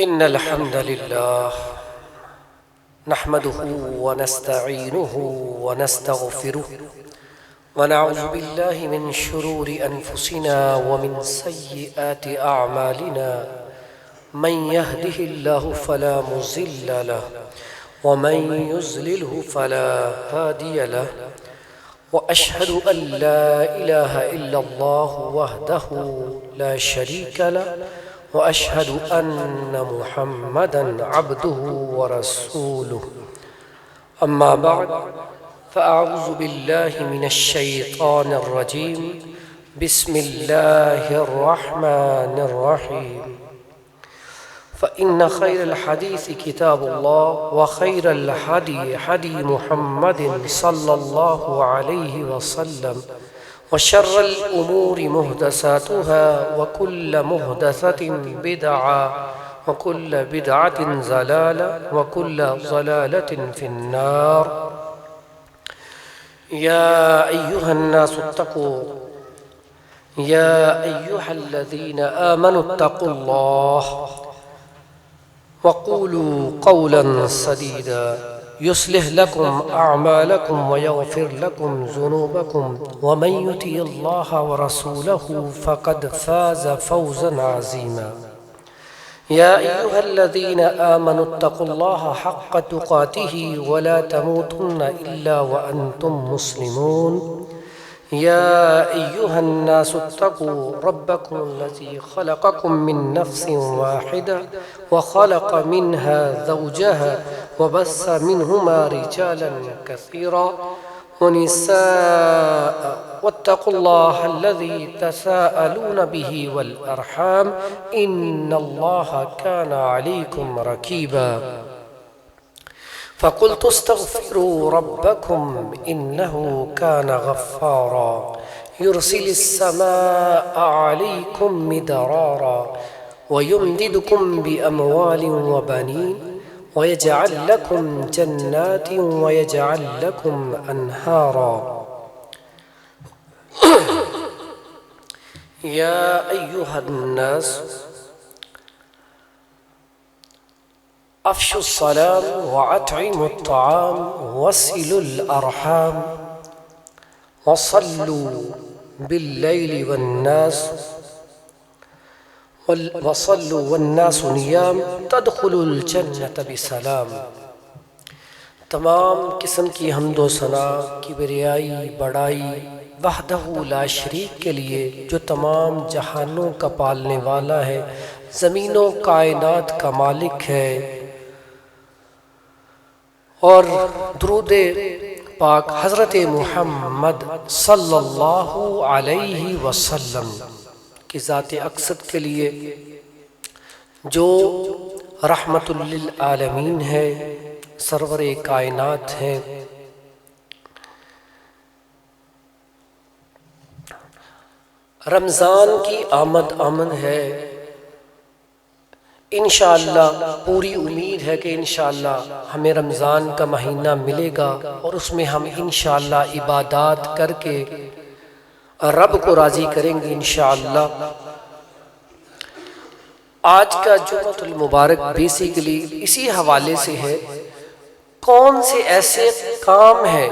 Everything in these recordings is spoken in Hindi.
इन्नल हम्दलिल्लाह नहमदुहु व नस्तईनुहु व नस्तगफिरुहु व नऊज़ु बिल्लाहि मिन शुरूरि अनफुसिना व मिन सय्यिआति अअमालिना मन यहदिहिल्लाहु फला मुज़िल्ल लहु व मन युज़लिलहु फला हादिय लहु व अशहदु अन ला इलाहा इल्लल्लाहु वहदहु ला शरीक लहु व अशहदु अन्न मुहम्मदन अब्दुहु व रसूलुहु अम्मा बअद फ़अऊज़ु बिल्लाहि मिनश शैतानिर रजीम बिस्मिल्लाहिर रहमानिर रहीम फ़इन्न खैरल हदीस किताबुल्लाह व खैरल हदी हदी मुहम्मदिन सल्लल्लाहु अलैहि वसल्लम व शर्रल उमूरि मुहदसातुहा व कुल्ल मुहदसतिन बिदअ व कुल्ल बिदअतिन ज़लाला व कुल्ल ज़लालतिन फिन्नार। या अय्युहन्नासुत्तक़ू या अय्युहल्लज़ीना आमनुत्तक़ुल्लाह वक़ूलू क़ौलन सदीदा युस्लिह लकुम अअमालकुम व यग़फिर लकुम ज़ुनूबकुम व मन युतिइल्लाह व रसूलहु फ़क़द फ़ाज़ फ़ौज़न अज़ीमा। या अय्युहल्लज़ीना आमनुत्तक़ुल्लाह हक़्क़ तुक़ातिही व ला तमूतुन्ना इल्ला व अंतुम मुस्लिमून। या अय्युहन्नासुत्तक़ू रब्बकुमुल्लज़ी ख़लक़कुम मिन नफ़्सिन वाहिदा व ख़लक़ मिन्हा ज़ौजहा व बस्स मिन्हुमा रिजालन कसीरा व निसाअ वत्तक़ुल्लाहल्लज़ी तसाअलून बिही वल अर्हाम इन्नल्लाह काना अलैकुम रक़ीबा। फ़क़ुल्तु अस्तग़फ़िरू रब्बकुम इन्नहु कान गफ़्फ़ारा युरसिलिस समाअ अलैकुम मिदरारा व युमदिदकुम बिअमवालिन व बनीन व यजअल लकुम जन्नातिन व यजअल लकुम अन्हारा। या अय्युहन्नास अफ़शुस सलाम व अत्इमुत तआम वसिलुल अर्हाम वसल्लू बिल्लैलि वन्नास वसल्लू वन्नासु नियाम तदखुलुल जन्नत बिसलाम। तमाम किस्म की हम्दो सना किबरियाई बड़ाई वहदहु ला शरीक के लिए जो तमाम जहानों का पालने वाला है, ज़मीनों कायनात का मालिक है, और दुरूद पाक हज़रत मुहम्मद सल्लल्लाहु अलैहि वसल्लम की ज़ात अक़सद के लिए जो रहमतुल लिल आलमीन है, सरवरे कायनात है। रमज़ान की आमद है, इंशाअल्लाह पूरी उम्मीद है कि इंशाअल्लाह हमें रमज़ान का महीना मिलेगा और उसमें हम इंशाअल्लाह इबादत करके रब को राज़ी करेंगे इंशाअल्लाह। आज का जुम्मतुल मुबारक बेसिकली इसी हवाले से है, कौन से ऐसे काम हैं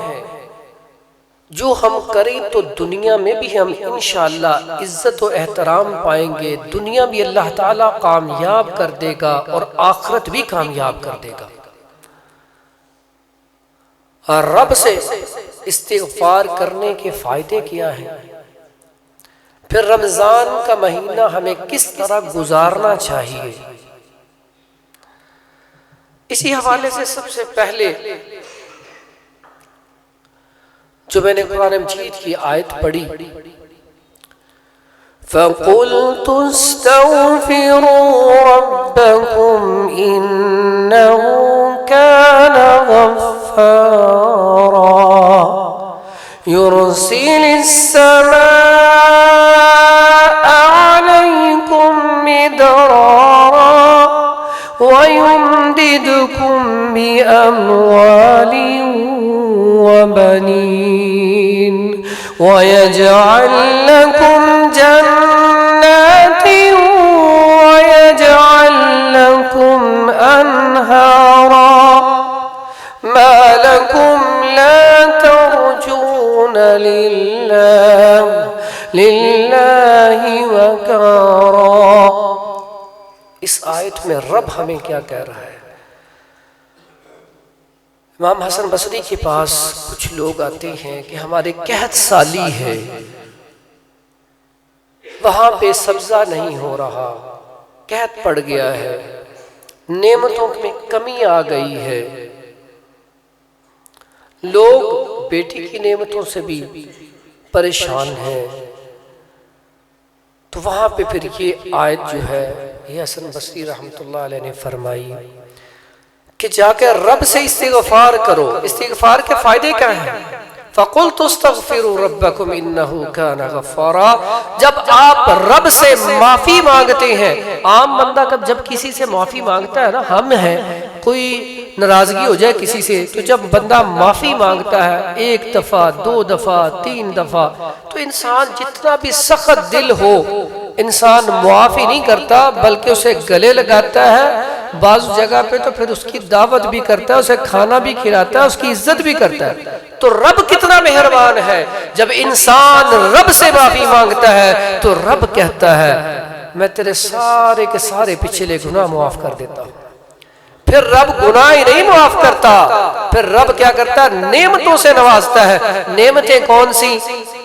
जो हम करें तो दुनिया में भी हम इंशाअल्लाह इज्जत व एहतराम पाएंगे, दुनिया भी अल्लाह ताला कामयाब कर देगा और आखिरत भी कामयाब कर देगा। रब से इस्तिग़फ़ार करने के फ़ायदे क्या हैं, फिर रमज़ान का महीना हमें किस तरह गुजारना चाहिए, इसी हवाले से सबसे पहले जो मैंने कुरान मजीद की आयत पढ़ी, फ़क़ुल्तु अस्तग़फ़िरू रब्बकुम इन्नहु कान गफ़्फ़ारा युरसिलिस समाअ अलैकुम मिदरारा व युमदिदकुम बिअमवालिन व बनीन व यजअल लकुम जन्नातिन व यजअल लकुम आयत में रब हमें क्या कह रहा है। इमाम हसन बसरी के पास कुछ लोग आते हैं कि हमारे कहत साली है, वहां पे सब्जा नहीं हो रहा, कहत पड़ गया है, नेमतों में कमी आ गई है, लोग बेटी की नेमतों से भी परेशान हैं। तो वहां पे फिर ये आयत जो है ये हसन बसरी रहमतुल्लाह अलैह ने फरमाई कि जाकर रब से इस्तिग़फ़ार करो। इस्तिग़फ़ार के फायदे क्या हैं? फ़क़ुल तुस्तग़फ़िरू रब्बकुम इन्नहु काना गफ़्फ़ारा। जब आप रब से माफ़ी मांगते हैं, आम बंदा जब किसी से माफ़ी मांगता है ना, हम हैं, कोई नाराज़गी हो जाए किसी से, तो जब बंदा माफ़ी मांगता है 1 दफ़ा 2 दफ़ा 3 दफ़ा, तो इंसान जितना भी सख्त दिल हो, इंसान मुआफ़ी नहीं करता बल्कि उसे गले लगाता है। बाज़ जगह पे तो फिर उसकी दावत भी करता है, उसे खाना भी खिलाता है, उसकी इज्जत भी करता है। तो रब कितना मेहरबान है, जब इंसान रब से माफ़ी मांगता है तो रब कहता है मैं तेरे सारे के सारे पिछले गुनाह मुआफ़ कर देता हूँ। फिर रब गुनाह ही नहीं मुआफ करता, फिर रब क्या करता है? नेमतों से नवाजता है। नेमतें कौन सी?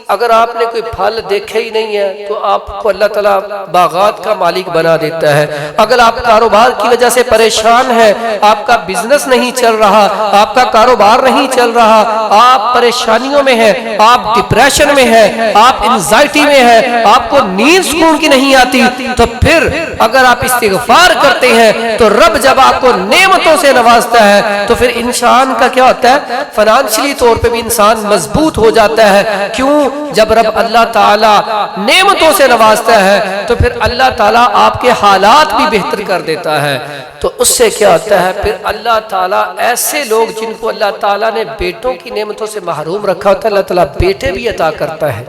अगर आपने कोई फल देखे ही नहीं है तो आपको अल्लाह ताला बागात का मालिक बना देता है। अगर आप कारोबार की वजह से परेशान है, आपका बिजनेस नहीं चल रहा, आपका कारोबार नहीं चल रहा, आप परेशानियों में हैं, आप डिप्रेशन में हैं, आप एंजाइटी में हैं, आपको नींद सुकून की नहीं आती, तो फिर अगर आप इस्तिग़फ़ार करते हैं तो रब जब आपको नेमतों से नवाजता है तो फिर इंसान का क्या होता है? फाइनेंशियली तौर पे भी इंसान मजबूत हो जाता है। क्यों? जब रब अल्लाह ताला नेमतों से नवाजता है तो फिर अल्लाह ताला आपके हालात भी बेहतर कर देता है। तो उससे क्या होता है? फिर अल्लाह ताला ऐसे लोग जिनको अल्लाह ताला ने बेटों की नेमतों से महरूम रखा होता है, अल्लाह ताला बेटे भी अता करता है।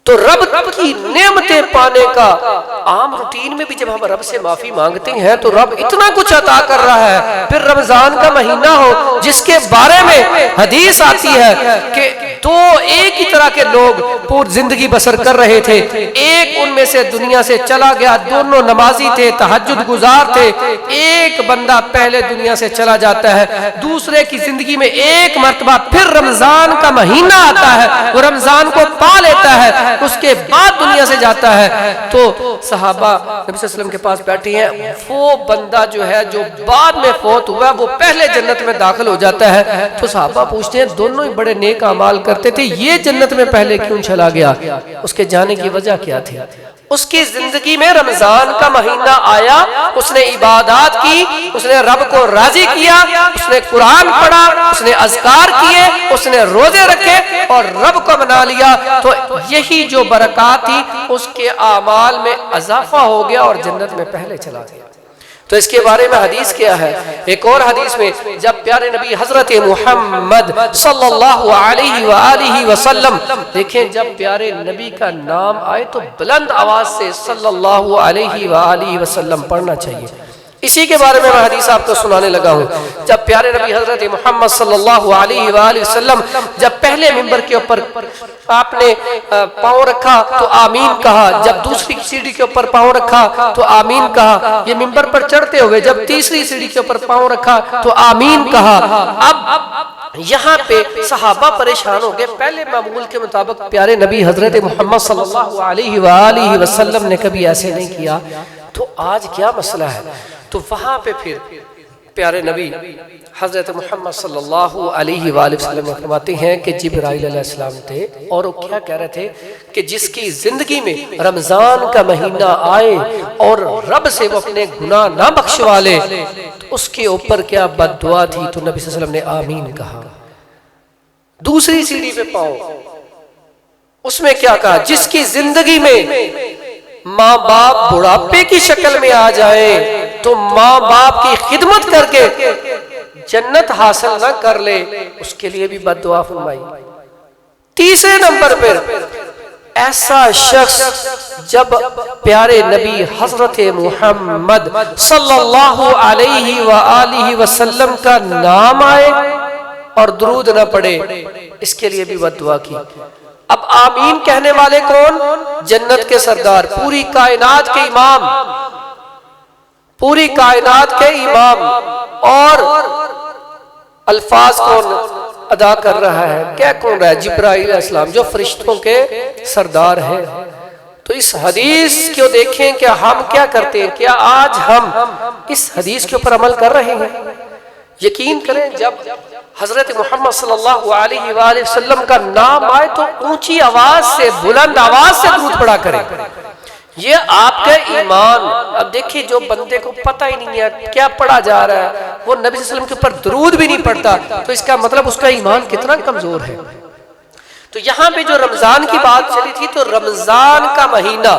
तो रब की नेमतें पाने का आम रूटीन में भी जब हम रब से माफी मांगते हैं तो रब इतना कुछ अता कर रहा है। फिर रमजान का महीना हो जिसके बारे में हदीस आती है कि दो एक ही तरह के लोग पूरी जिंदगी बसर कर रहे थे, एक उनमें से दुनिया से चला गया, दोनों नमाजी थे, तहज्जुद गुजार थे। एक बंदा पहले दुनिया से चला जाता है, दूसरे की जिंदगी में एक मर्तबा फिर रमजान का महीना आता है, वो रमजान को पा लेता है, उसके बाद दुनिया से जाता है। तो सहाबा नबी सल्लल्लाहु अलैहि वसल्लम के पास बैठी हैं, वो बंदा जो है जो बाद में फौत हुआ वो पहले जन्नत में दाखिल हो जाता है। तो सहाबा पूछते हैं दोनों ही बड़े नेक अमाल करते थे, ये जन्नत में पहले क्यों चला गया? उसके जाने की वजह क्या थी? उसकी जिंदगी में रमजान का महीना आया, उसने इबादत की, उसने रब को राजी किया, उसने कुरान पढ़ा, उसने अज़कार किए, उसने रोजे रखे और रब को मना लिया। तो यही जो बरकत थी उसके आमाल में इजाफा हो गया और जन्नत में पहले चला गया। तो इसके बारे में हदीस क्या है? एक और हदीस में जब प्यारे नबी हजरत मुहम्मद सल्लल्लाहु अलैहि वसल्लम, देखें जब प्यारे नबी का नाम आए तो बुलंद आवाज से सल्लल्लाहु अलैहि वसल्लम पढ़ना चाहिए। इसी के बारे में मैं हदीस आपको सुनाने लगा हूँ। जब प्यारे नबी हजरत मोहम्मद सल्लल्लाहु अलैहि वसल्लम जब पहले मिंबर के ऊपर आपने पाँव रखा तो आमीन कहा, जब दूसरी सीढ़ी के ऊपर पाँव रखा तो आमीन कहा, ये मिंबर पर चढ़ते हुए जब तीसरी सीढ़ी के ऊपर पाँव रखा तो आमीन कहा। अब यहाँ पे सहाबा परेशान हो गए, पहले मामूल के मुताबिक प्यारे नबी हजरत मोहम्मद सल्लल्लाहु अलैहि वसल्लम ने कभी ऐसे नहीं किया, तो आज क्या मसला है? तो वहां पे फिर प्यारे नबी हजरत मोहम्मद सल्लल्लाहु अलैहि वसल्लम फरमाते हैं कि जिब्राइल अलैहिस्सलाम थे और वो क्या कह रहे थे कि जिसकी जिंदगी में रमजान का महीना आए और रब से वो अपने गुनाह ना बख्शवा ले तो उसके ऊपर क्या बद्दुआ थी? तो नबी सल्लल्लाहु अलैहि वसल्लम ने आमीन कहा। दूसरी सीढ़ी पे पाओ, उसमें क्या कहा? जिसकी जिंदगी में माँ बाप बुढ़ापे की शक्ल में आ जाए तो माँ बाप की खिदमत करके जन्नत हासिल न कर ले, उसके लिए भी बद्दुआ फरमाई। तीसरे नंबर पर ऐसा शख्स जब प्यारे नबी हजरत मुहम्मद सल्लल्लाहु अलैहि वसल्लम का नाम आए और दुरूद न पढ़े, इसके लिए भी बद्दुआ की। अब आमीन कहने वाले कौन? जन्नत के सरदार, पूरी कायनात के इमाम, पूरी कायनात के इमाम, और अल्फाज कौन अदा कर रहा है? क्या कौन रहा है? जिब्राइल अलैहिस्सलाम, जो फरिश्तों के सरदार है। तो इस हदीस को देखें, क्या हम क्या करते हैं? क्या आज हम इस हदीस के ऊपर अमल कर रहे हैं? यकीन करें, जब हजरत मोहम्मद सल्लल्लाहु अलैहि वसल्लम का नाम आए तो ऊंची आवाज से, बुलंद आवाज से दुरूद पढ़ा करें। ये आपका ईमान। अब देखिए, जो बंदे को पता ही नहीं है क्या पढ़ा जा रहा है, वो नबी सल्लल्लाहु अलैहि वसल्लम के ऊपर दुरूद भी नहीं पढ़ता, तो इसका मतलब उसका ईमान कितना कमजोर है। तो यहाँ पे जो रमजान की बात चली थी, तो रमजान का महीना,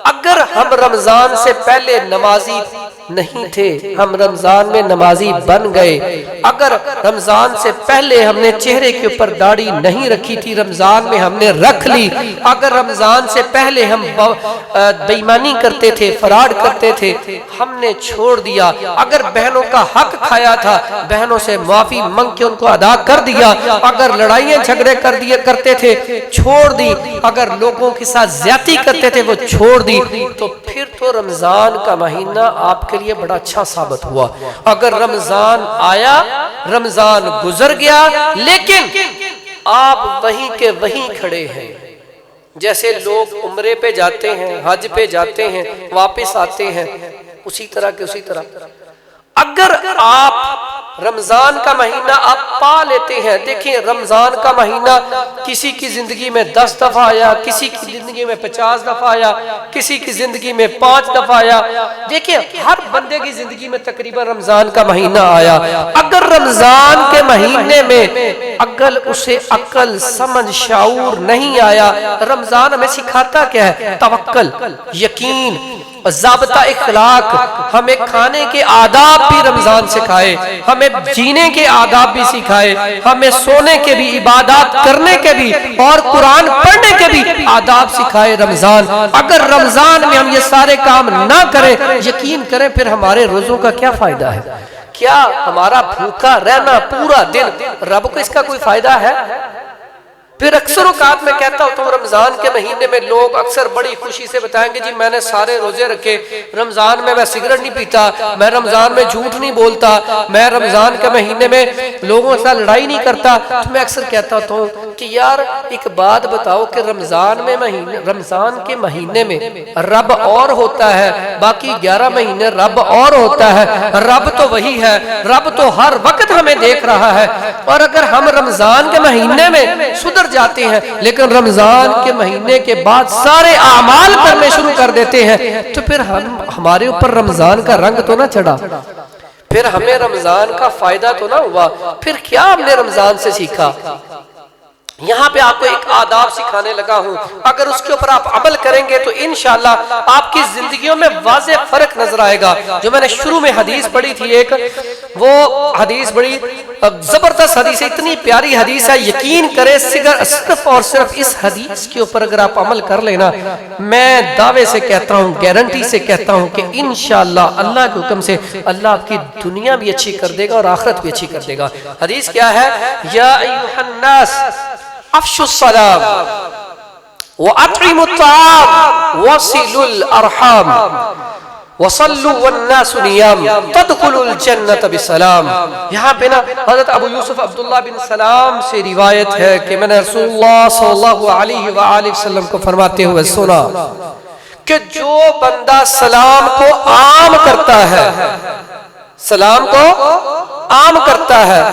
अगर हम रमजान से पहले नमाजी नहीं थे, हम रमजान में नमाजी बन गए, अगर रमजान से पहले हमने चेहरे के ऊपर दाढ़ी नहीं रखी थी, रमजान में हमने रख ली, अगर रमजान से पहले हम बेईमानी करते थे, फराड करते थे, हमने छोड़ दिया, अगर बहनों का हक खाया था, बहनों से माफी मांग के उनको अदा कर दिया, अगर लड़ाइयां झगड़े कर दिए करते थे, छोड़ दी, अगर लोगों के साथ ज्यादती करते थे, वो छोड़ दी, तो फिर तो रमजान का महीना आपके लिए बड़ा अच्छा साबित हुआ। अगर रमजान आया, रमजान गुजर गया, लेकिन आप वहीं के वहीं खड़े हैं। जैसे लोग उम्रे पे जाते हैं, हज पे जाते हैं, वापस आते हैं, उसी तरह के उसी तरह अगर आप रमजान का महीना आप पा लेते हैं। देखिए, रमजान का महीना किसी की जिंदगी में 10 दफा आया, किसी की जिंदगी में 50 दफा आया, किसी की जिंदगी में 5 दफा आया। देखिए, हर बंदे की जिंदगी में तकरीबन रमजान का महीना आया। अगर रमजान के महीने में अगर उसे अकल, समझ, शाऊर नहीं आया, रमजान हमें सिखाता क्या है? तवक्कल, यकीन, ज़ाब्ता, इखलाक। हमें खाने के आदाब भी रमजान सिखाए, हमें जीने के आदाब भी सिखाए, हमें सोने के भी, इबादत करने के भी और कुरान पढ़ने के भी आदाब सिखाए रमजान। अगर रमजान में हम ये सारे काम ना करें, यकीन करें फिर हमारे रोजों का क्या फायदा है? क्या हमारा भूखा रहना पूरा दिन, रब को इसका कोई फायदा है? फिर अक्सर औकात में कहता होता हूँ, रमजान के महीने में लोग अक्सर बड़ी खुशी से बताएंगे, जी मैंने सारे रोजे रखे, रमजान में मैं सिगरेट नहीं पीता, मैं रमजान में झूठ नहीं बोलता, मैं रमजान के महीने में लोगों के साथ लड़ाई नहीं करता। तो मैं अक्सर कहता होता हूँ कि यार एक बात बताओ कि रमजान के महीने में रब और होता है, बाकी 11 महीने रब और होता है। रब तो वही है, रब तो हर वक्त हमें देख रहा है। और अगर हम रमजान के महीने में सुधर जाते हैं, लेकिन रमजान के महीने के बाद सारे आमाल करने शुरू कर देते हैं, तो फिर हमारे ऊपर रमजान का रंग तो ना चढ़ा, फिर हमें रमजान का फायदा तो ना हुआ। फिर क्या हमने रमजान से सीखा? यहाँ पे आपको एक आदाब सिखाने लगा हूँ, अगर उसके ऊपर आप अमल करेंगे तो इंशाअल्लाह आपकी जिंदगियों में वाज़े फर्क नजर आएगा। जो मैंने शुरू में हदीस पढ़ी थी एक, वो हदीस बड़ी जबरदस्त हदीस है, इतनी प्यारी हदीस है। यकीन करें, सिर्फ और सिर्फ इस हदीस के ऊपर अगर आप अमल कर लेना, मैं दावे से कहता हूँ, गारंटी से कहता हूँ कि इंशाअल्लाह अल्लाह के हुक्म से अल्लाह आपकी दुनिया भी अच्छी कर देगा और आखिरत भी अच्छी कर देगा। हदीस क्या है? या अय्युहन्नास अफ़शुस सलाम व अतइमुत ताआम वसिलुल अरहाम वसल्लु वन्नासु नियाम तदखुलुल जन्नत बिसलाम। यहाँ पे ना हज़रत अबू यूसुफ अब्दुल्लाह बिन सलाम से रिवायत है कि मैंने रसूलुल्लाह सल्लल्लाहु अलैहि वसल्लम को फरमाते हुए सुना कि जो बंदा सलाम को आम करता है, सलाम को आम करता है,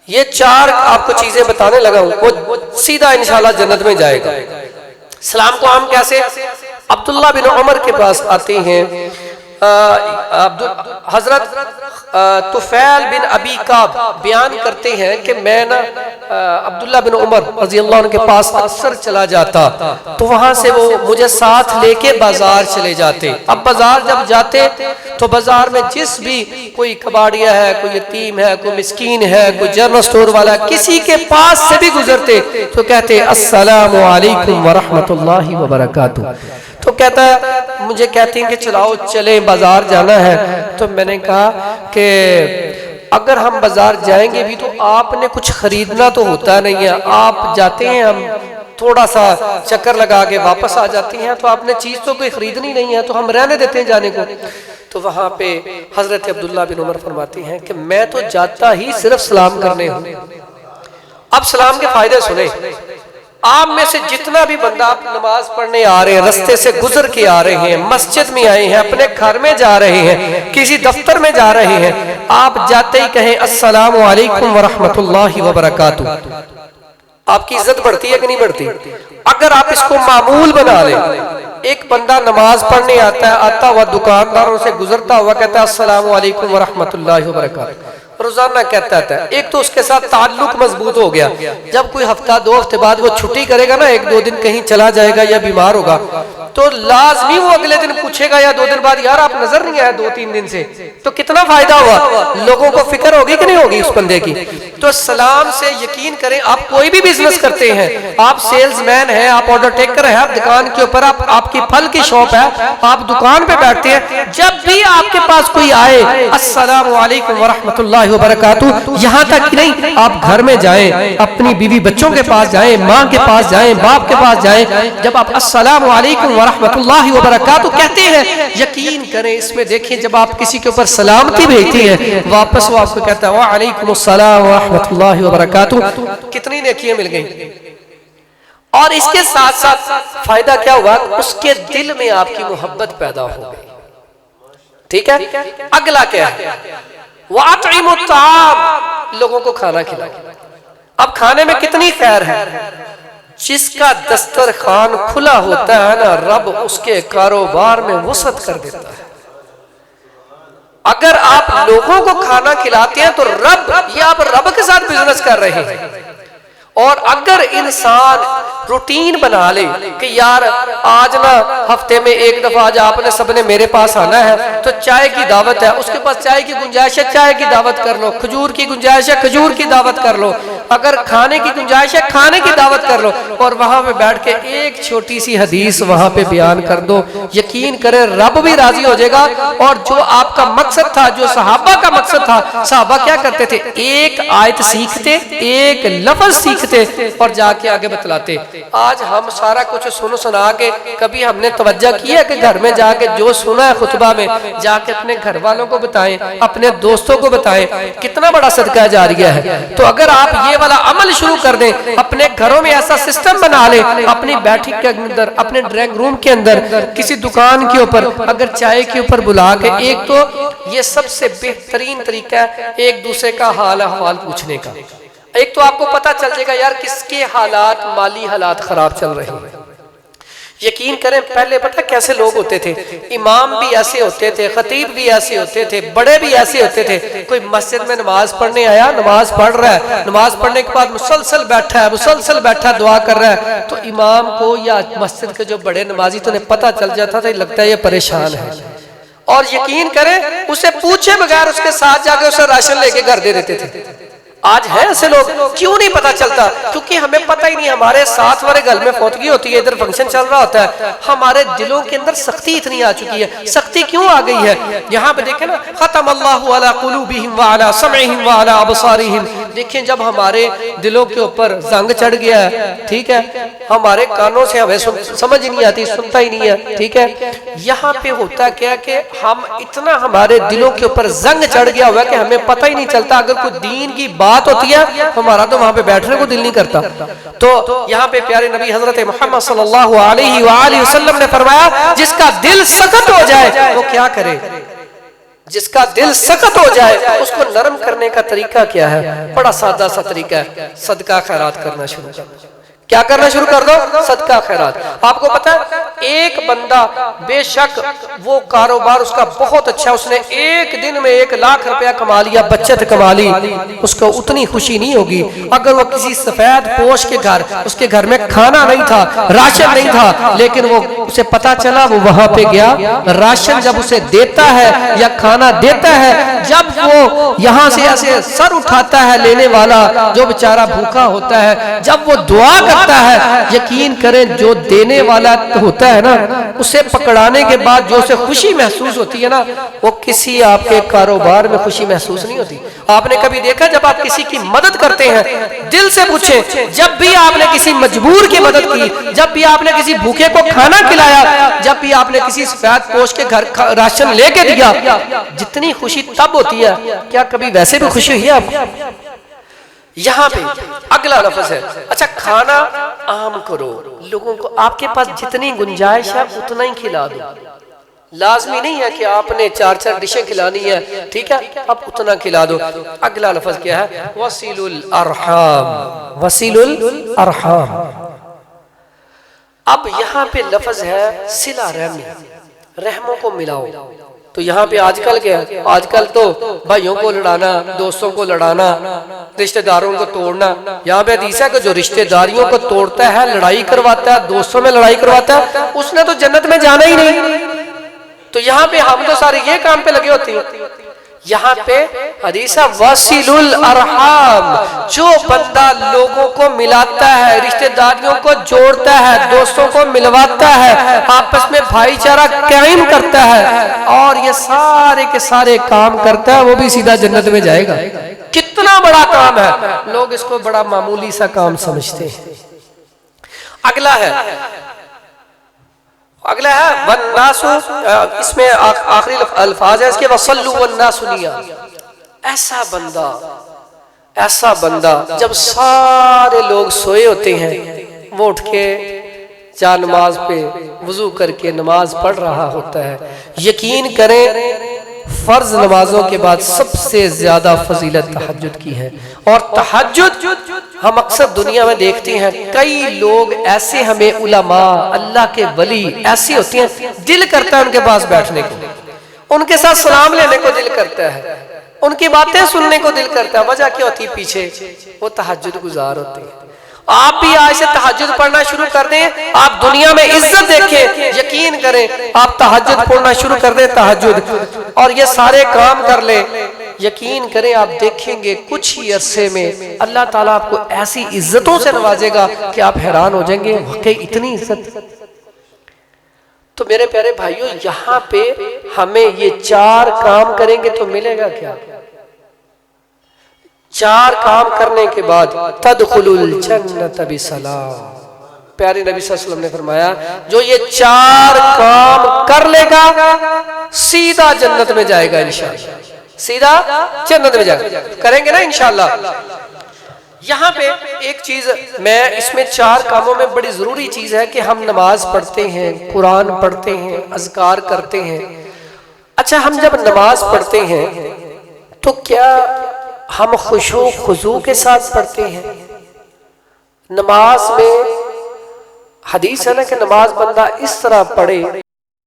ये 4 आपको चीजें बताने लगा हूं, वो सीधा इंशाल्लाह जन्नत में जाएगा। सलाम को आम कैसे? अब्दुल्ला बिन उमर के पास आते हैं, हजरत तुफैल बिन अबी काब बयान करते हैं कि मैं ना अब्दुल्ला बिन उमर रज़ी अल्लाह अन्हु के पास अक्सर चला जाता, तो वहां से वो मुझे साथ लेके बाजार चले जाते। अब बाजार जब जाते तो बाजार में जिस भी कोई कबाड़िया है, कोई यतीम है, कोई मिस्कीन है, कोई जनरल स्टोर वाला, किसी के पास से भी गुजरते तो कहते अस्सलामु अलैकुम व रहमतुल्लाहि व बरकातुहू। तो कहता है, मुझे कहते हैं कि चलाओ चलें, बाजार जाना है। तो मैंने कहा कि अगर हम बाजार जाएंगे भी तो आपने कुछ खरीदना तो होता नहीं है, आप जाते हैं, हम थोड़ा सा चक्कर लगा के वापस आ जाते हैं, तो आपने चीज तो कोई खरीदनी नहीं है, तो हम रहने देते हैं जाने को। तो वहां पे हजरत अब्दुल्ला बिन उमर फरमाती हैं कि मैं तो जाता ही सिर्फ सलाम करने हूं। अब सलाम के फायदे सुने। आप में से जितना भी बंदा आप नमाज पढ़ने आ रहे हैं, रास्ते से गुजर के आ रहे हैं, मस्जिद में आए हैं, अपने घर में जा रहे हैं, किसी दफ्तर में जा रहे हैं, आप जाते ही कहें अस्सलामु अलैकुम व रहमतुल्लाहि व बरकातुहू। आपकी इज्जत बढ़ती है कि नहीं बढ़ती? अगर आप इसको मामूल बना लें, एक बंदा नमाज पढ़ने आता हुआ दुकानदारों से गुजरता हुआ कहता है अस्सलामु अलैकुम व रहमतुल्लाहि व बरकातुहू, रोजाना कहता था, एक तो उसके साथ ताल्लुक मजबूत हो गया। जब कोई हफ्ता 2 हफ्ते बाद वो छुट्टी करेगा ना, 1-2 दिन कहीं चला जाएगा या बीमार होगा, तो लाजमी वो अगले दिन पूछेगा या 2 दिन बाद, यार आप नजर नहीं आया 2-3 दिन से, तो कितना फायदा हुआ। लोगों को फिक्र होगी कि नहीं होगी उस बंदे की। तो सलाम से यकीन करें, आप कोई भी बिजनेस करते हैं, आप सेल्समैन हैं, आप ऑर्डर टेकर हैं, आप दुकान के ऊपर आपकी फल की शॉप है, आप दुकान पे बैठते हैं, जब भी आपके पास कोई आए अस्सलामु अलैकुम व रहमतुल्लाहि व बरकातुहू, यहाँ तक नहीं आप घर में जाएं, अपनी बीवी बच्चों के पास जाएं, माँ के पास जाएं, बाप के पास जाएं, जब आप अस्सलामु अलैकुम व रहमतुल्लाहि व बरकातुहू कहते हैं, यकीन करें इसमें देखें, जब आप किसी के ऊपर सलामती भेजते हैं, वापस वो आपको कहता है व अलैकुम अस्सलाम व रहमतुल्लाहि व बरकातुहू, कितनी नेकियां मिल गई। और इसके साथ साथ फायदा क्या हुआ, उसके दिल में आपकी मोहब्बत पैदा हो गई। ठीक है, अगला क्या है, वातइमु ताम, लोगों को खाना खिलाओ। अब खाने में कितनी खैर है। जिसका दस्तरखान खुला होता है ना, रब उसके कारोबार में वसअत कर देता है। अगर आप लोगों को खाना खिलाते हैं तो रब, ये आप रब के साथ बिजनेस कर रहे हैं। और अगर इंसान रूटीन बना ले कि यार आज ना हफ्ते में 1 दफा आज आपने सबने मेरे पास आना है, तो चाय की दावत है, उसके पास चाय की गुंजाइश है, चाय की दावत कर लो, खजूर की गुंजाइश है, खजूर की दावत कर लो, अगर खाने की गुंजाइश है खाने की दावत कर लो, और वहां पे बैठ के एक छोटी सी हदीस वहां पे बयान कर दो, यकीन करें रब भी राजी हो जाएगा। और जो आपका मकसद था, जो सहाबा का मकसद था, सहाबा क्या करते थे, एक आयत सीखते, एक लफ्ज सीखते और जाके आगे बतलाते। आज हम सारा कुछ सुना के कभी हमने तवज्जो किया कि घर में जाके जो सुना है खुतबा में जाके अपने घर वालों को बताएं, अपने दोस्तों को बताएं, कितना बड़ा सदका जारिया है। तो अगर आप ये वाला अमल शुरू कर दें, अपने घरों में ऐसा सिस्टम बना ले, अपनी बैठक के अंदर, अपने ड्राइंग रूम के अंदर, किसी दुकान के ऊपर अगर चाय के ऊपर बुला के, एक तो ये सबसे बेहतरीन तरीका है एक दूसरे का हाल अहवाल पूछने का। एक तो आपको पता चल जाएगा यार किसके हालात, माली हालात खराब चल रहे हैं। यकीन करें पहले पता कैसे लोग होते थे, इमाम भी ऐसे होते थे, खतीब भी ऐसे होते थे, बड़े भी ऐसे होते थे। कोई मस्जिद में नमाज पढ़ने आया, नमाज पढ़ रहा है, नमाज पढ़ने के बाद मुसलसल बैठा दुआ कर रहा है, तो इमाम को या मस्जिद के जो बड़े नमाजी तो पता चल जाता था, लगता है ये परेशान है। और यकीन करें उसे पूछे बगैर उसके साथ जाके उसे राशन लेके घर दे देते थे। आज है ऐसे लोग, क्यों नहीं पता चलता, क्योंकि हमें पता ही नहीं। हमारे साथ वाले घर में फौतगी होती है, इधर फंक्शन चल रहा होता है, हमारे दिलों के अंदर सख्ती इतनी आ चुकी है। सख्ती क्यों आ गई है, यहाँ पे देखें ना, खतम अल्लाहु अला कुलूबिहिम व अला समइहिम व अला अबसारिहिम। देखें जब हमारे दिलों के ऊपर जंग चढ़ गया है, ठीक है, हमारे कानों से हमें समझ नहीं आती, सुनता ही नहीं है, ठीक है। यहाँ पे होता क्या कि हम इतना, हमारे दिलों के ऊपर जंग चढ़ गया हुआ है कि हमें पता ही नहीं चलता। अगर कोई दीन की बात होती है हमारा तो वहां पे बैठने को दिल नहीं करता। तो यहाँ पे प्यारे नबी हजरत मोहम्मद सल्लल्लाहु अलैहि वसल्लम ने फरमाया, जिसका दिल सख्त हो जाए वो क्या करे, जिसका दिल सख्त हो जाए उसको नरम करने का तरीका क्या है, बड़ा सादा सा तरीका है, सदका खैरात करना शुरू कर। क्या करना शुरू कर दो, सदका खैरात। आपको पता है एक बंदा बेशक वो कारोबार उसका बहुत अच्छा, उसने एक दिन में 1 लाख रुपया कमा लिया, बचत कमा ली, उसको उतनी खुशी नहीं होगी अगर वो किसी सफेद पोश के घर, उसके घर में खाना नहीं था, राशन नहीं था, लेकिन वो उसे पता चला, वो वहां पे गया, राशन जब उसे देता है या खाना देता है, जब वो यहाँ से ऐसे सर उठाता है लेने वाला जो बेचारा भूखा होता है, जब वो दुआ लगता है, यकीन करें जो देने वाला होता है ना, उसे पकड़ाने के बाद जो उसे खुशी महसूस होती है ना, वो किसी आपके कारोबार में खुशी महसूस नहीं होती। आपने कभी देखा जब आप किसी की मदद करते हैं, दिल से पूछें, जब भी आपने किसी मजबूर की मदद की, जब भी आपने किसी भूखे को खाना खिलाया, जब भी आपने किसी सफेद पोश के घर राशन लेके दिया, जितनी खुशी तब होती है, क्या कभी वैसे भी खुशी हुई है आप? यहाँ पे अगला लफ्ज है, अच्छा खाना आम करो, लोगों को आपके पास जितनी गुंजाइश है उतना ही खिला दो। लाजमी नहीं है कि आपने 4-4 डिशें खिलानी है, ठीक है, आप उतना खिला दो। अगला लफ्ज क्या है? वसीलुल अरहाम, वसीलुल अरहाम। अब यहाँ पे लफ्ज है सिला रहमी, रहमों को मिलाओ। तो यहाँ पे आजकल क्या है? आजकल तो भाइयों को लड़ाना, दोस्तों को लड़ाना, रिश्तेदारों को तोड़ना। यहाँ पे हदीस है कि जो रिश्तेदारियों को तोड़ता है, लड़ाई करवाता है, दोस्तों में लड़ाई करवाता है, उसने तो जन्नत में जाना ही नहीं। तो यहाँ पे हम तो सारे ये काम पे लगे होते हैं। यहाँ पे हदीस वसीलुल अरहाम, जो बंदा लोगों को मिलाता है, रिश्तेदारियों को जोड़ता है, दोस्तों को मिलवाता है, आपस में भाईचारा कायम करता है और ये सारे के सारे काम करता है, वो भी सीधा जन्नत में जाएगा। कितना बड़ा काम है, लोग इसको बड़ा मामूली सा काम समझते हैं। अगला है वन्नासु, इसमें आखिरी अल्फाज है इसके, वसल्लु वन्नासुनिया। ऐसा बंदा जब सारे लोग सोए होते हैं, वो उठ के जा नमाज पे वुजू करके नमाज पढ़ रहा होता है। यकीन करें फर्ज नमाजों के बाद सबसे ज्यादा फजीलत तहज्जुद की है। और तहज्जुद हम अक्सर दुनिया में देखते हैं, कई लोग ऐसे हमें उलमा, अल्लाह के वली ऐसे होते हैं, दिल करता है उनके पास बैठने को, उनके साथ सलाम लेने को दिल करता है, उनकी बातें सुनने को दिल करता है। वजह क्या होती है पीछे? वो तहज्जुद गुजार होते हैं। आप भी आज से तहज्जुद पढ़ना शुरू कर दें, आप दुनिया में इज्जत देखें। यकीन करें आप तहज्जुद पढ़ना शुरू कर दें, तहज्जुद, और ये सारे काम कर लें, यकीन करें आप देखेंगे कुछ ही अरसे में अल्लाह ताला आपको ऐसी इज्जतों से नवाजेगा कि आप हैरान हो जाएंगे, वाकई इतनी इज्जत। तो मेरे प्यारे भाइयों, यहाँ पे हमें ये 4 काम करेंगे तो मिलेगा क्या? 4 काम करने के बाद तदखुलुल जन्नत बिसलाम। प्यारे नबी सल्लल्लाहु अलैहि वसल्लम ने फरमाया, जो ये 4 काम कर लेगा सीधा जन्नत में जाएगा इंशाअल्लाह, सीधा जन्नत में जाएगा। करेंगे ना इंशाअल्लाह। यहाँ पे एक चीज मैं इसमें 4 कामों में बड़ी जरूरी चीज है कि हम नमाज पढ़ते हैं, कुरान पढ़ते हैं, अज़कार करते हैं। अच्छा, हम जब नमाज पढ़ते हैं तो क्या हम खुशू खुजू के साथ पढ़ते हैं? नमाज में हदीस है ना कि नमाज बंदा इस तरह पढ़े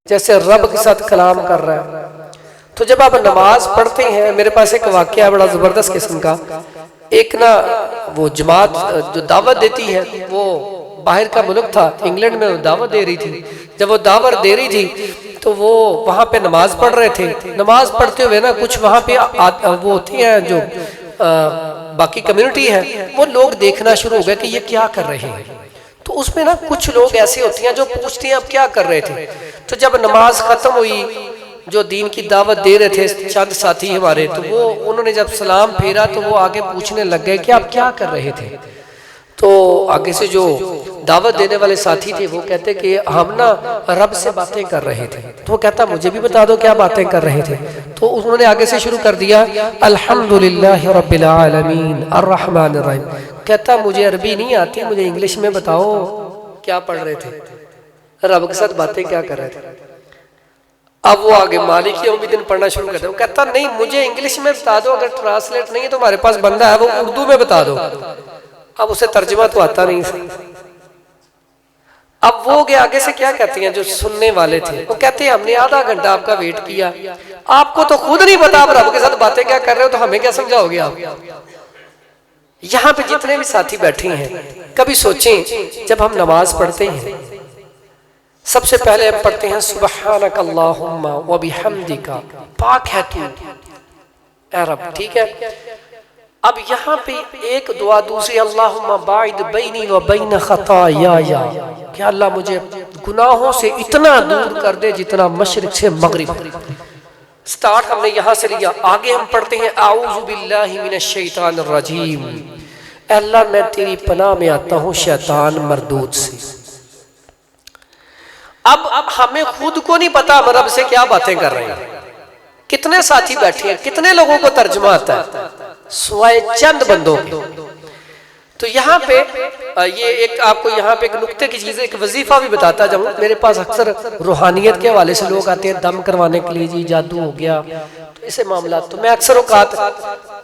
जैसे रब के साथ कलाम कर रहा है। तो जब आप नमाज पढ़ते हैं, मेरे पास एक वाकया है बड़ा जबरदस्त किस्म का। एक ना वो जमात जो दावत देती है, वो बाहर का मुल्क था, इंग्लैंड में वो दावत दे रही थी। जब वो दावत दे रही थी तो वो वहाँ पे नमाज पढ़ रहे थे। नमाज पढ़ते हुए ना कुछ वहाँ पे वो होती हैं जो बाकी कम्युनिटी है, वो लोग देखना शुरू हो गए कि ये क्या कर रहे हैं। तो उसमें ना कुछ लोग ऐसे होती हैं जो पूछते हैं आप क्या कर रहे थे। तो जब नमाज खत्म हुई, जो दीन की दावत दे रहे थे चंद साथी हमारे, तो वो उन्होंने जब सलाम फेरा तो वो आगे पूछने लग गए कि आप क्या कर रहे थे। तो आगे से जो दावत देने वाले साथी थे वो कहते कि हम ना रब से बातें कर रहे थे। तो वो कहता मुझे भी बता दो क्या बातें कर रहे थे। तो उन्होंने आगे से शुरू कर दिया, अल्हम्दुलिल्लाह रब्बिल आलमीन अर्रहमानिर रहीम। कहता मुझे अरबी नहीं आती, मुझे इंग्लिश में बताओ क्या पढ़ रहे थे, रब के साथ बातें क्या कर रहे थे। अब वो आगे मालिक यौमिद्दीन पढ़ना शुरू कर दे। वो कहता नहीं मुझे इंग्लिश में बता दो, अगर ट्रांसलेट नहीं है तो हमारे पास बंदा है वो उर्दू में बता दो। अब उसे तर्जुमा तो आता नहीं। अब वो आगे से क्या कहती हैं जो सुनने वाले थे, वो कहते हैं हमने आधा घंटा आपका वेट किया, आपको तो खुद नहीं पता आप रब के साथ बातें क्या कर रहे हो, तो हमें क्या समझाओगे आप। यहाँ पे जितने भी साथी बैठे हैं, कभी सोचें जब हम नमाज पढ़ते हैं सबसे पहले हम पढ़ते हैं सुब्हानक अल्लाहुम्मा व बिहम्दिका, पाक है तू ऐ रब, ठीक है। अब यहाँ पे एक दुआ दूसरी, अल्लाहुम्मा बाइद बैनी व बैन खताया, कि अल्लाह मुझे गुनाहों से इतना दूर कर दे जितना मशरिक से मगरिब। स्टार्ट हमने यहाँ से लिया, आगे हम पढ़ते हैं आऊज़ु बिल्लाहि मिनश शैतानिर रजीम, अल्लाह मैं तेरी पनाह में आता हूँ शैतान मरदूद से। अब हमें खुद को नहीं पता हम रब से क्या बातें कर रहे हैं। कितने साथी बैठे हैं, कितने लोगों को तर्जुमा आता है, स्वाय चंद बंदों के। तो यहाँ पे ये एक आपको यहाँ पे एक नुक्ते की चीज़, एक वजीफा भी बताता जाऊँ। मेरे पास अक्सर रूहानियत के हवाले से लोग आते हैं दम करवाने के लिए, जी जादू हो गया, तो ऐसे मामला। तो मैं अक्सर औकात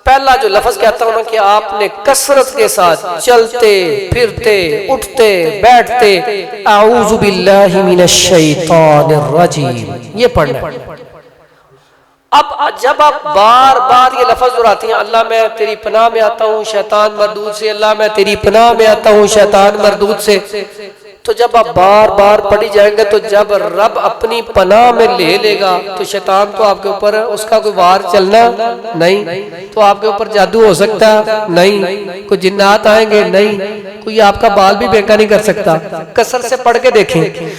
पहला जो लफ्ज़ कहता हूँ ना कि आपने कसरत के साथ चलते फिरते उठते बैठते आऊज़ु बिल्लाहि मिनश शैतानिर रजीम ये पढ़ना है। अब जब आप बार बार ये लफ्ज़ दोहराती हैं, अल्लाह मैं तेरी पनाह में आता हूँ शैतान मरदूद से, अल्लाह मैं तेरी पनाह में आता हूँ शैतान मरदूद से, तो जब आप बार बार पढ़ी जाएंगे तो जब रब अपनी पनाह में ले लेगा तो शैतान तो आपके ऊपर उसका कोई वार चलना नहीं, तो आपके ऊपर जादू हो सकता नहीं, कोई जिन्नात आएंगे नहीं, कोई आपका बाल भी बेका नहीं कर सकता। कसरत से पढ़ के देखें।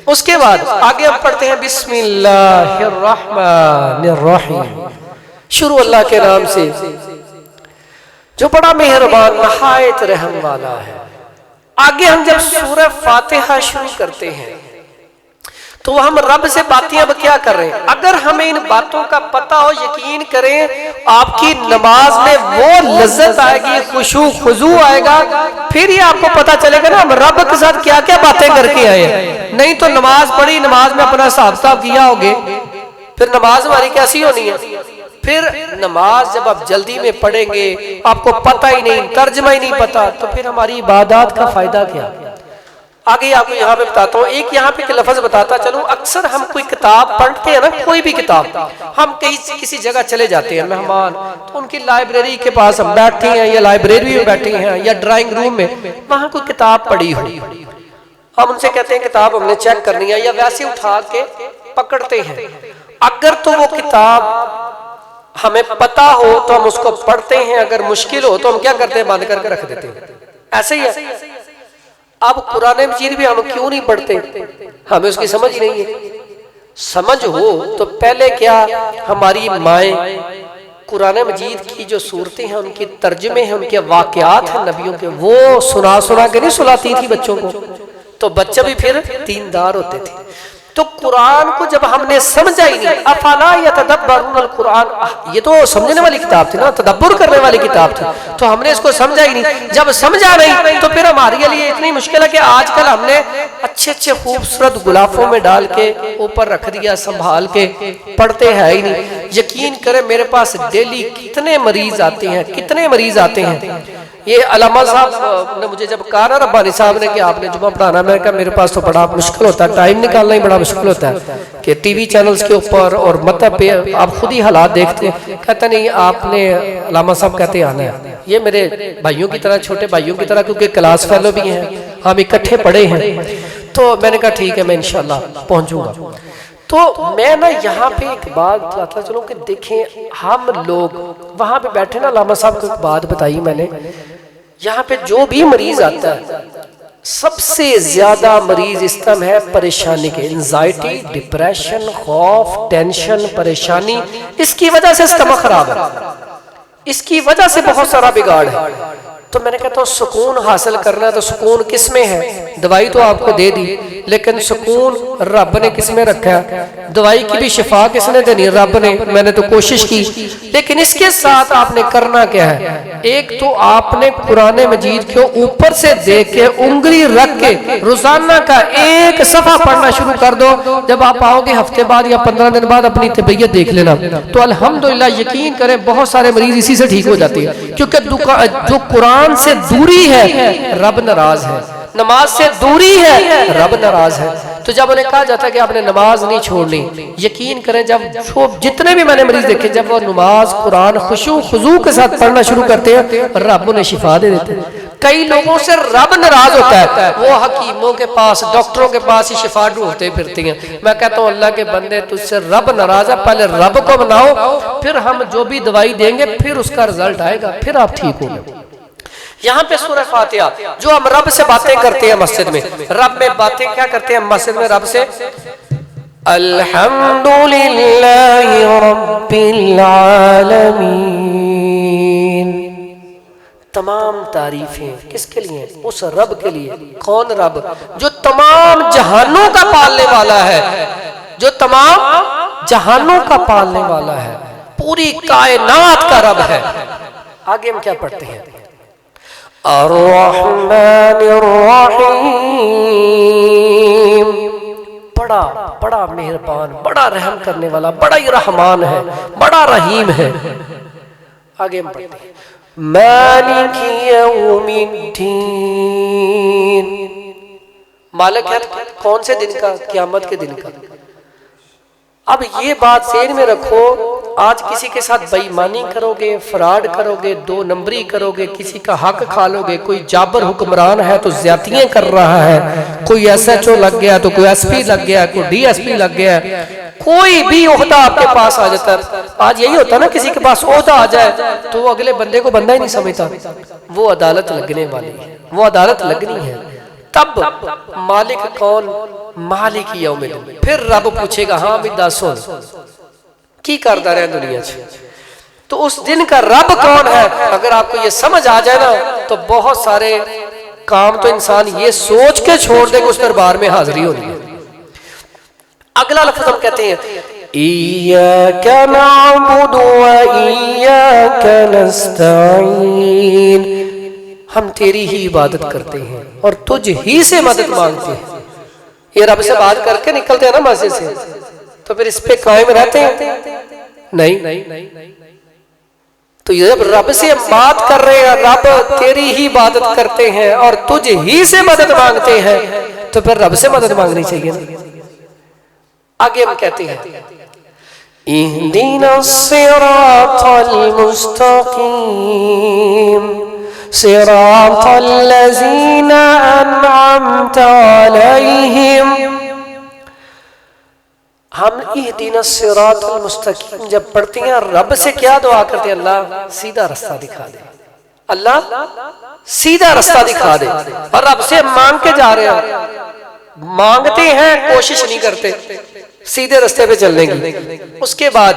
उसके बाद आगे हम पढ़ते हैं बिस्मिल्लाहिर्रहमानिर्रहीम, शुरू अल्लाह के नाम से जो बड़ा मेहरबान नहायत रहम वाला है। आगे हम जब सूरह फातिहा शुरू करते हैं तो हम रब से बातें अब क्या कर रहे हैं। अगर हमें इन बातों का पता हो, यकीन करें आपकी नमाज में वो लज्जत आएगी, खुशू खुजू आएगा, फिर ये आपको पता चलेगा ना हम रब के साथ क्या क्या बातें करके आए हैं। नहीं तो नमाज पढ़ी, नमाज में अपना हिसाब किताब किया होगे, फिर नमाज हमारी कैसी होनी है। फिर नमाज जब आप जल्दी में पढ़ेंगे, आपको पता ही नहीं, तर्जमा ही नहीं पता, तो फिर हमारी इबादत का फायदा क्या। आगे आपको यहाँ पे बताता हूँ, एक यहाँ पे एक लफ्ज बताता चलूँ। अक्सर हम कोई किताब पढ़ते हैं ना, कोई भी किताब, हम कहीं किसी जगह चले जाते हैं मेहमान, तो उनकी लाइब्रेरी के पास हम बैठे हैं या लाइब्रेरी में बैठे हैं या ड्राइंग रूम में, वहाँ कोई किताब पड़ी हो, हम उनसे कहते हैं किताब हमने चेक करनी है, या वैसे उठा के पकड़ते हैं। अगर तो वो किताब हमें पता हो तो हम उसको पढ़ते हैं, अगर मुश्किल हो तो हम क्या करते हैं, बंद करके रख देते हैं। ऐसे ही है। अब कुरान मजीद भी हम क्यों नहीं पढ़ते, हमें उसकी समझ ही नहीं है। समझ हो तो पहले क्या हमारी माएँ कुरान मजीद की जो सूरतें हैं, उनके तर्जुमे हैं, उनके वाक़यात हैं नबियों के, वो सुना सुना के नहीं सुलाती थी बच्चों को, तो बच्चे भी फिर दीनदार होते थे। तो कुरान को जब हमने समझा ही नहीं, अफला यतदब्बरुनल कुरान, ये तो समझने वाली किताब थी ना, तदब्बुर करने वाली किताब थी, तो हमने इसको समझा ही नहीं। जब समझा नहीं तो फिर हमारे लिए इतनी मुश्किल है कि आजकल हमने अच्छे अच्छे खूबसूरत गुलाफों में डाल के ऊपर रख दिया, संभाल के पढ़ते हैं ही नहीं। यकीन करें मेरे पास डेली कितने मरीज आते हैं, कितने मरीज आते हैं। ये अलामा साहब ने मुझे जब कहा ना, रब्बानी साहब ने कि आपने जुम्मा पढ़ाना, मैंने कहा मेरे पास तो बड़ा मुश्किल होता है, टाइम निकालना ही बड़ा मुश्किल होता है कि टीवी चैनल्स के ऊपर और मतलब पे आप खुद ही हालात देखते हैं। कहता नहीं आपने, अलामा साहब कहते आना है। ये मेरे भाइयों की तरह, छोटे भाइयों की तरह, क्योंकि क्लास फेलो भी हैं, हम इकट्ठे पढ़े हैं, तो मैंने कहा ठीक है मैं इंशाल्लाह पहुंचूंगा। तो मैं ना यहाँ पे एक बात बताता चलूं कि देखें हम लोग वहां पे बैठे ना, अलामा साहब को एक बात बताई मैंने, यहाँ पे जो भी मरीज आता है सबसे ज्यादा मरीज इस तरह है परेशानी के, एंजाइटी, डिप्रेशन, खौफ, टेंशन, परेशानी, इसकी वजह से स्टमक खराब है, इसकी वजह से बहुत सारा बिगाड़ है। तो मैंने कहता हूँ सुकून हासिल करना है तो सुकून किस में है, दवाई तो आपको दे दी, लेकिन सुकून रब ने किस में रखा है, दवाई की भी शिफा किसने देनी, रब ने। मैंने तो कोशिश की, लेकिन इसके साथ आपने करना क्या है, एक तो आपने कुरान मजीद के ऊपर से देख के उंगली रख के रोजाना का एक सफा पढ़ना शुरू कर दो। जब आप आओगे हफ्ते बाद या 15 दिन बाद अपनी तबीयत देख लेना, तो अल्हम्दुलिल्लाह यकीन करें बहुत सारे मरीज इसी से ठीक हो जाते हैं, क्योंकि जो कुरान से दूरी है रब नाराज है, नमाज से दूरी है रब नाराज है। तो जब उन्हें कहा जाता है कि आपने नमाज नहीं छोड़नी, यकीन करें जब जितने भी मैंने मरीज देखे, जब वो नमाज कुरान खुशू खुजू के साथ पढ़ना शुरू करते हैं, रब उन्हें शिफा दे देते हैं। कई लोगों से रब नाराज होता है, वो हकीमों के पास, डॉक्टरों के पास ही शिफा ढूंढते फिरती हैं। मैं कहता हूँ अल्लाह के बंदे, तुझसे रब नाराज है, पहले रब को बनाओ, फिर हम जो भी दवाई देंगे फिर उसका रिजल्ट आएगा, फिर आप ठीक होंगे। यहाँ पे सूरह फातिहा, जो हम रब से बातें करते हैं मस्जिद में, रब में बातें क्या करते हैं मस्जिद में रब से? अल्हम्दुलिल्लाहि रब्बिल आलमीन। तमाम तारीफें किसके लिए? उस रब के लिए। कौन रब? जो तमाम जहानों का पालने वाला है, जो तमाम जहानों का पालने वाला है, पूरी कायनात का रब है। आगे हम क्या पढ़ते हैं? अर्रहमानिर रहीम, बड़ा बड़ा मेहरबान, बड़ा रहम करने वाला, बड़ा ही रहमान है, बड़ा रहीम है। आगे हम पढ़ते हैं मालिक यौमिद्दीन। मालिक है कौन से दिन का? क़यामत के दिन का। अब ये बात ज़हन में रखो, आज किसी के साथ बेईमानी करोगे, फ्रॉड करोगे, दो नंबरी करोगे, किसी का हक खा लोगे, कोई जाबर हुक्मरान है तो ज्यादतियां कर रहा है, कोई SHO लग गया तो कोई SP लग गया, कोई DSP लग गया, कोई भी ओहदा आपके पास आ जाता है। आज यही होता है ना, किसी के पास ओहदा आ जाए तो वो अगले बंदे को बंदा ही नहीं समझता। वो अदालत लगने वाली है, वो अदालत लगनी है। तब मालिक कौन? मालिक यौमिद्दीन। फिर रब पूछेगा, हाँ भी दसो की करता रहे दुनिया से, तो उस दिन का रब कौन है? अगर आपको ये समझ आ जाए ना, तो बहुत सारे काम तो इंसान ये सोच के छोड़ देगा उस दरबार में हाजिरी होनी है। अगला लफ्ज़ हम कहते हैं इय्याका नअबुदु व इय्याका नस्तईन। हम तेरी ही इबादत करते हैं और तुझ ही से मदद मांगते हैं। ये रब से बात करके निकलते हैं ना मस्जिद से, तो फिर इस पे कायम रहते हैं? नहीं। तो जब रब से बात कर रहे हैं, रब तेरी ही इबादत करते हैं और तुझ ही से मदद मांगते हैं, तो फिर रब से मदद मांगनी चाहिए ना। आगे हम कहते हैं इहदिनस सिरातल मुस्तकीम सिरातल लज़ीना अनअमता अलैहिम। हम इहदिनस सिरातल मुस्तकीम जब पढ़ते हैं, रब से क्या दुआ करते हैं? अल्लाह सीधा रास्ता दिखा दे, अल्लाह सीधा रास्ता दिखा दे। और रब से मांग के जा रहे हैं, मांगते हैं, कोशिश नहीं करते सीधे रास्ते पे चलने की। उसके बाद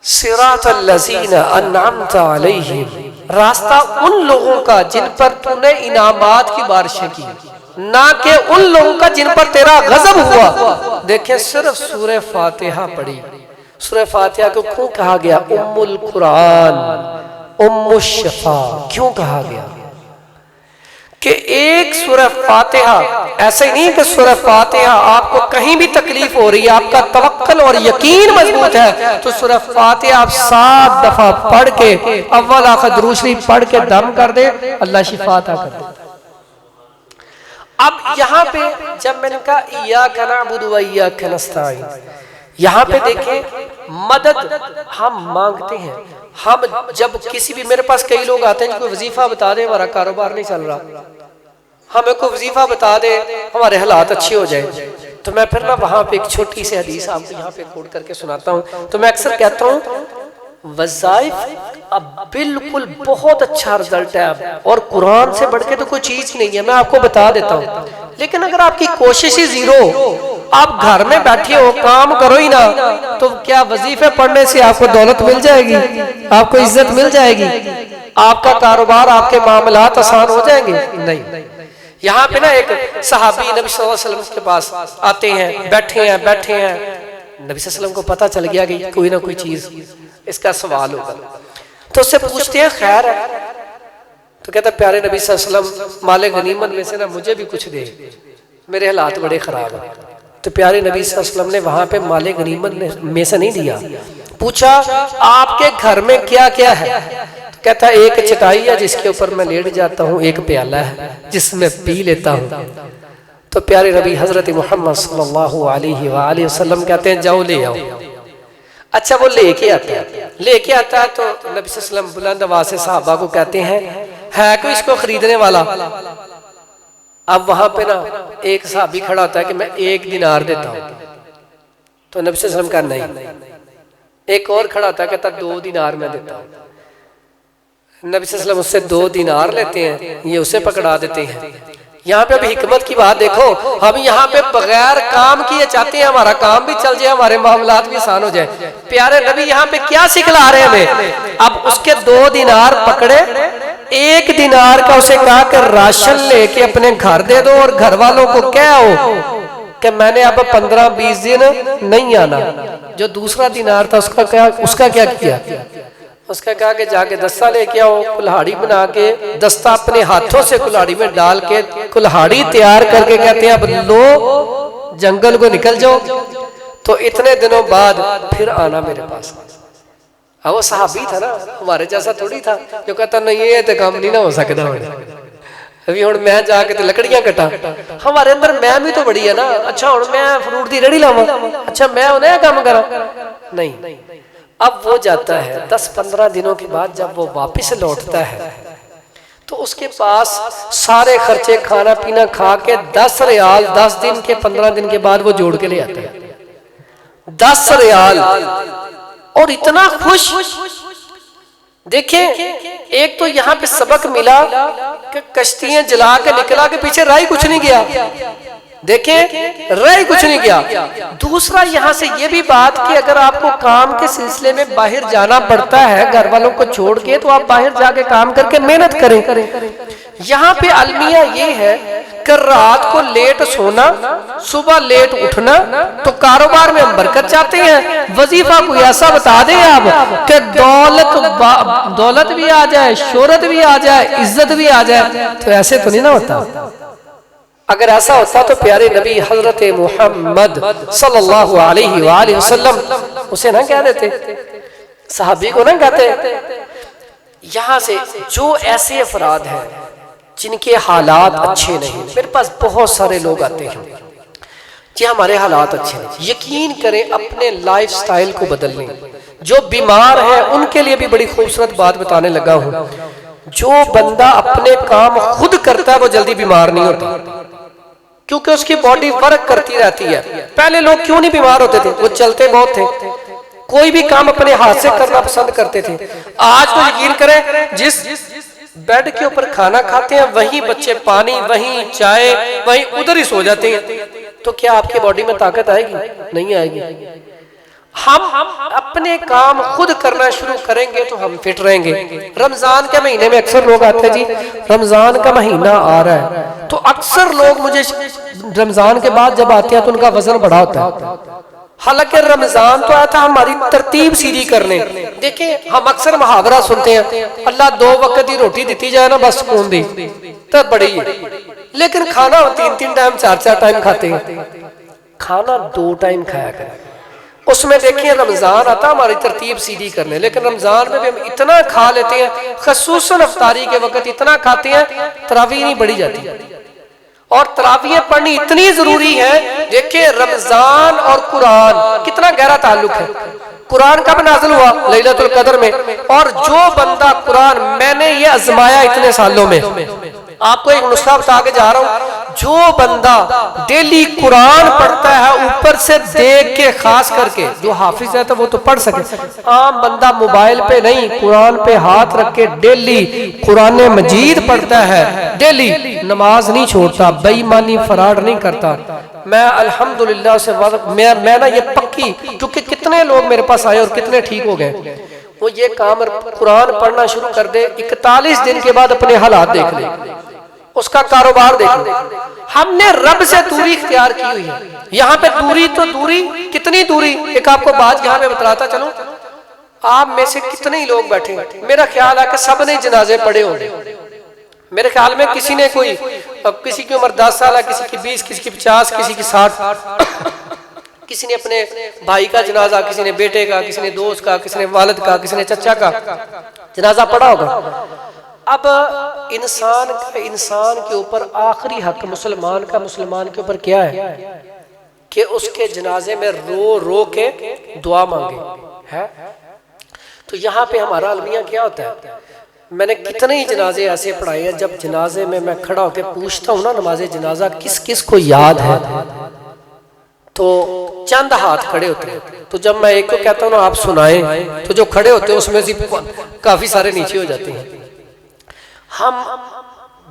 सिरातल लज़ीना अनअमता अलैहिम, रास्ता उन लोगों का जिन पर तूने इनामात की बारिशें की, ना कि उन लोगों का जिन पर तेरा गजब हुआ। देखें, सिर्फ सूरह फातिहा पढ़ी। सूरह फातिहा को क्यों कहा गया उम्मुल कुरान, उम्मुश शफा क्यों कहा गया? कि एक सूरह फातिहा, ऐसा ही नहीं कि सूरह फातिहा आपको कहीं भी तकलीफ हो रही है, आपका तवक्कल और यकीन मजबूत है, तो सूरह फातिहा आप 7 दफा पढ़ के अव्वल आखिर दुरूद शरीफ पढ़ के दम कर दे, अल्लाह शिफा अता कर दे। अब यहाँ पे जब मैंने कहा इय्याका नअबुदु व इय्याका नस्तईन, यहाँ पे देखें मदद हम मांगते हैं। हम जब किसी भी, मेरे पास कई लोग आते हैं, कोई वजीफा बता दे हमारा कारोबार नहीं चल रहा, हमें कोई वजीफा बता दे हमारे हालात अच्छे हो जाए, तो मैं फिर ना वहां पे एक छोटी सी हदीस आपको यहाँ पे कोट करके सुनाता हूँ। तो मैं अक्सर कहता हूँ वज़ाइफ अब बिल्कुल बहुत अच्छा रिजल्ट है, और कुरान से बढ़ के तो कोई चीज नहीं है, मैं आपको बता देता हूँ। लेकिन अगर आपकी कोशिश ही जीरो, आप घर में बैठे हो, काम करो ही ना, तो क्या वजीफे पढ़ने से आपको दौलत मिल जाएगी, आपको इज्जत मिल जाएगी, आपका कारोबार, आपके मामलात आसान हो जाएंगे? नहीं। यहाँ पे ना एक सहाबी नबी सल्लल्लाहु अलैहि वसल्लम के पास आते हैं, बैठे हैं। नबी सल्लल्लाहु अलैहि वसल्लम को पता चल गया कि कोई ना कोई चीज इसका सवाल होगा, तो उससे पूछते हैं खैर है? तो कहता प्यारे नबी सल्लल्लाहु अलैहि वसल्लम माले गनीमत में से ना मुझे भी कुछ दे, मेरे हालात बड़े खराब हैं। तो प्यारे नबी सल्लल्लाहु अलैहि वसल्लम ने वहां पे माले गनीमत में से नहीं दिया। पूछा आपके घर में क्या क्या है? तो कहता एक चटाई है जिसके ऊपर मैं लेट जाता हूँ, एक प्याला है जिसमें पी लेता हूँ। तो प्यारे नबी हजरत मोहम्मद सल्लल्लाहु अलैहि वसल्लम कहते हैं जाओ ले आओ। अच्छा वो लेके आता है तो नबी सल्लल्लाहु अलैहि वसल्लम बुलंद आवाज से सहाबा को कहते हैं है कोई इसको खरीदने वाला? अब वहां पे ना एक सहाबी खड़ा होता है कि मैं 1 दिनार देता हूं, तो नबी सल्लल्लाहु अलैहि वसल्लम का नहीं। एक और खड़ा होता है कहता 2 दिनार मैं देता हूं। नबी सल्लल्लाहु अलैहि वसल्लम उससे 2 दिनार लेते हैं, ये उसे पकड़ा देते हैं। यहाँ पे अभी हिकमत की बात देखो, हम यहाँ पे बगैर काम किए चाहते हैं हमारा काम भी चल जाए, हमारे मामलात भी आसान हो जाए। प्यारे नबी यहाँ पे क्या सिखला रहे हैं हमें? अब उसके 2 दिनार पकड़े, 1 दिनार का उसे कहा कि राशन लेके अपने घर दे दो और घर वालों को क्या हो कि मैंने अब 15-20 दिन नहीं आना। जो दूसरा दिनार था उसका क्या किया? उसका कहा कि जाके दस्ता लेके आओ, कुल्हाड़ी बना के दस्ता अपने हाथों से कुल्हाड़ी में डाल के कुल्हाड़ी तैयार करके कहते हैं अब लो जंगल को निकल जाओ, तो इतने दिनों बाद फिर आना मेरे पास। वो सहाबी था ना, हमारे जैसा थोड़ी था जो कहता नहीं ये तो काम नहीं ना हो सकता। अभी हुण मैं जाके तो लकड़ियां कटा, हमारे अंदर मैं भी तो बड़ी है ना। अच्छा हुण मैं फ्रूट की रेहड़ी लावां, अच्छा मैं उन्हें काम करा नहीं। अब वो जाता है 10-15 दिनों के बाद जब वो वापस लौटता है तो उसके पास सारे खर्चे खाना पीना खा के 10 रियाल 10 दिन के 15 दिन के बाद वो जोड़ के ले आता है 10 रियाल। और इतना खुश। देखें, एक तो यहाँ पे सबक मिला कि कश्तियां जला के निकला के पीछे राही कुछ नहीं गया। देखें, राही कुछ नहीं गया। दूसरा यहाँ से ये भी बात कि अगर आपको काम के सिलसिले में बाहर जाना पड़ता है घर वालों को छोड़ के, तो आप बाहर जाके काम करके मेहनत करें। यहाँ पे अलमिया ये है कि रात को लेट सोना, सुबह लेट उठना, तो कारोबार में हम बरकत चाहते हैं। वजीफा कोई ऐसा बता दें आप कि दौलत भी आ जाए, शोहरत भी आ जाए, इज्जत भी आ जाए, तो ऐसे तो नहीं ना होता। अगर ऐसा होता तो प्यारे नबी हजरत मोहम्मद सल्लल्लाहु अलैहि वसल्लम उसे ना कह देते, सहाबी को ना कहते। यहाँ से जो ऐसे अफराद हैं जिनके हालात अच्छे नहीं, मेरे पास बहुत सारे लोग आते हैं जी हमारे हालात अच्छे नहीं, यकीन करें अपने लाइफ स्टाइल को बदलने। जो बीमार है उनके लिए भी बड़ी खूबसूरत बात बताने लगा हूं। जो बंदा अपने काम खुद करता है वो जल्दी बीमार नहीं होता, क्योंकि उसकी बॉडी वर्क करती रहती है। पहले लोग क्यों नहीं बीमार होते थे? वो चलते बहुत थे, कोई भी काम अपने हाथ से करना पसंद करते थे। आज तो यकीन करें जिस बेड के ऊपर खाना खाते हैं वहीं बच्चे पानी, वहीं चाय, वहीं उधर ही सो जाते हैं। तो क्या आपकी बॉडी में ताकत आएगी? नहीं आएगी। हम अपने काम खुद करना शुरू करेंगे तो हम फिट रहेंगे। रमजान के महीने में अक्सर लोग आते हैं जी रमजान का महीना आ रहा है, तो अक्सर लोग मुझे रमजान के बाद जब आते हैं तो उनका वजन बढ़ा होता है। हालांकि रमजान तो आया था हमारी तरतीब सीधी करने। देखिए, हम अक्सर मुहावरा सुनते हैं, अल्लाह 2 वक्त की रोटी दी जाए ना बस कौन दी तब बड़ी है। लेकिन खाना 3-3 टाइम 4-4 टाइम खाते हैं। खाना 2 टाइम खाया करें। उसमें देखिए रमजान आता हमारी तरतीब सीधी करने, लेकिन रमजान में भी हम इतना खा लेते हैं, खसूसन अफ्तारी के वक्त इतना खाते हैं, तरावी नहीं बढ़ी जाती। और तरावियां पढ़नी इतनी जरूरी है। देखिए, रमजान और कुरान कितना गहरा ताल्लुक है। कुरान कब नाज़िल हुआ? लैलतुल कद्र में। और जो बंदा कुरान, मैंने ये आजमाया इतने सालों में, आपको एक नुस्खा बता के जा रहा हूं। जो बंदा डेली कुरान पढ़ता है ऊपर से देख के, खास करके जो हाफिज है तो वो तो पढ़ सके, आम बंदा मोबाइल पे नहीं कुरान पे हाथ रख के डेली कुरान मजीद पढ़ता है, डेली नमाज नहीं छोड़ता, बेईमानी फराड नहीं करता, मैं अल्हम्दुलिल्लाह से मैं ना ये पक्की, क्योंकि कितने लोग मेरे पास आए और कितने ठीक हो गए। वो ये काम कुरान पढ़ना शुरू कर दे, 41 दिन के बाद अपने हालात देख ले, उसका कारोबार देख ले। हमने रब से दूरी इख्तियार की हुई है। यहाँ पे दूरी तो दूरी, कितनी दूरी, एक आपको बात यहाँ पे बतलाता चलो। आप में से कितने ही लोग बैठे, मेरा ख्याल है कि सब ने जनाजे पढ़े होंगे। मेरे ख्याल में किसी ने कोई, किसी की उम्र 10 साल है, किसी की 20, किसी की 50, किसी की 60, किसी ने अपने भाई का जनाजा, किसी ने बेटे का, किसी ने दोस्त का, किसी ने वालिद का, किसी ने चचा का जनाजा पढ़ा होगा। अब इंसान के ऊपर आखिरी हक मुसलमान का मुसलमान के ऊपर क्या है कि उसके जनाजे में रो रो के दुआ मांगे है। तो यहाँ पे हमारा अलमिया क्या होता है मैंने कितने ही जनाजे ऐसे पढ़ाए हैं, जब जनाजे में मैं खड़ा होकर पूछता हूँ ना नमाज जनाजा किस किस को याद है, तो चंद हाथ खड़े होते हैं। तो जब मैं एक को कहता हूँ ना आप सुनाएं, तो जो खड़े होते हैं उसमें से काफी सारे नीचे हो जाते हैं। हम